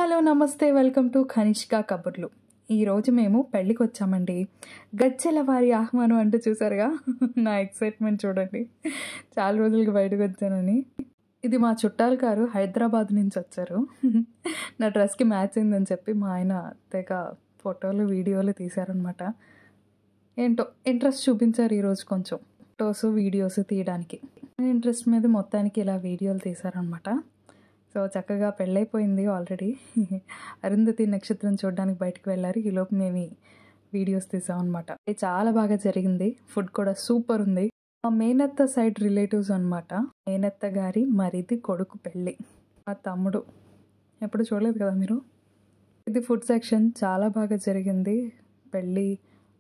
Hello నమస్తే welcome to Kanishka కబుర్లు. ఈరోజు మేము పెళ్ళికి వచ్చామండి. గజ్జెల వారి ఆహ్వానం అంటూ చూసారుగా. నా ఎక్సైట్మెంట్ చూడండి, చాలా రోజులకి బయటకు వచ్చానని. ఇది మా చుట్టాలు గారు హైదరాబాద్ నుంచి వచ్చారు. నా డ్రెస్కి మ్యాచ్ అయిందని చెప్పి మా ఆయన తెగ ఫోటోలు వీడియోలు తీశారనమాట. ఏంటో ఇంట్రెస్ట్ చూపించారు ఈరోజు కొంచెం ఫొటోస్ వీడియోస్ తీయడానికి. ఇంట్రెస్ట్ మీద మొత్తానికి ఇలా వీడియోలు తీశారనమాట. సో చక్కగా పెళ్ళైపోయింది ఆల్రెడీ. అరుంధతి నక్షత్రం చూడడానికి బయటకు వెళ్ళారు. ఈలోపు మేము వీడియోస్ తీసామన్నమాట. చాలా బాగా జరిగింది. ఫుడ్ కూడా సూపర్ ఉంది. మా మేనత్త సైడ్ రిలేటివ్స్ అనమాట. మేనత్త గారి మరిది కొడుకు పెళ్ళి. మా తమ్ముడు. ఎప్పుడు చూడలేదు కదా మీరు. ఇది ఫుడ్ సెక్షన్. చాలా బాగా జరిగింది పెళ్ళి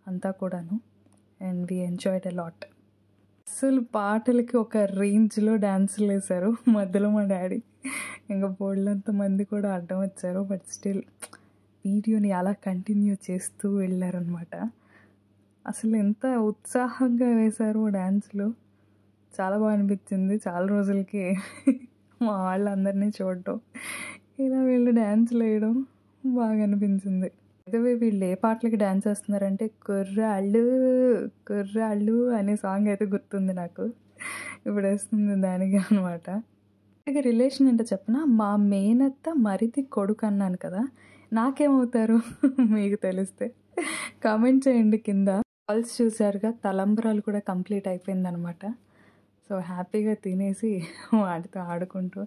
అంతా కూడాను. And we enjoyed a lot. అసలు పాటలకి ఒక రేంజ్లో డ్యాన్సులు వేశారు. మధ్యలో మా డాడీ ఇంకా బోల్డంత మంది కూడా అడ్డం వచ్చారు. బట్ స్టిల్ వీడియోని అలా కంటిన్యూ చేస్తూ వెళ్ళారనమాట. అసలు ఎంత ఉత్సాహంగా వేశారు డ్యాన్సులు. చాలా బాగా అనిపించింది. చాలా రోజులకి మా వాళ్ళందరినీ చూడటం, ఇలా వీళ్ళు డ్యాన్సులు వేయడం బాగా అనిపించింది. అయితే వీళ్ళు ఏ పాటలకి డ్యాన్స్ వేస్తున్నారంటే కుర్రాళ్ళు కుర్రాళ్ళు అనే సాంగ్ అయితే గుర్తుంది నాకు. ఇప్పుడు వేస్తుంది దానికి అనమాట. ఇక రిలేషన్ ఏంటో చెప్పనా, మా మేనత్త మరిది కొడుకు అన్నాను కదా, నాకేమవుతారు మీకు తెలిస్తే కామెంట్ చేయండి కింద. కాల్స్ చూసారుగా, తలంబ్రాలు కూడా కంప్లీట్ అయిపోయిందనమాట. సో హ్యాపీగా తినేసి వాటితో ఆడుకుంటూ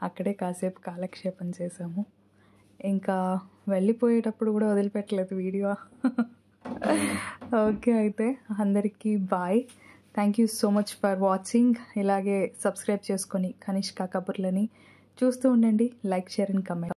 అక్కడే కాసేపు కాలక్షేపం చేసాము. ఇంకా వెళ్ళిపోయేటప్పుడు కూడా వదిలిపెట్టలేదు వీడియో. ఓకే, అయితే అందరికీ bye. Thank you so much for watching. ఇలాగే సబ్స్క్రైబ్ చేసుకొని కనిష్క కబుర్లని చూస్తూ ఉండండి. Like, share and comment.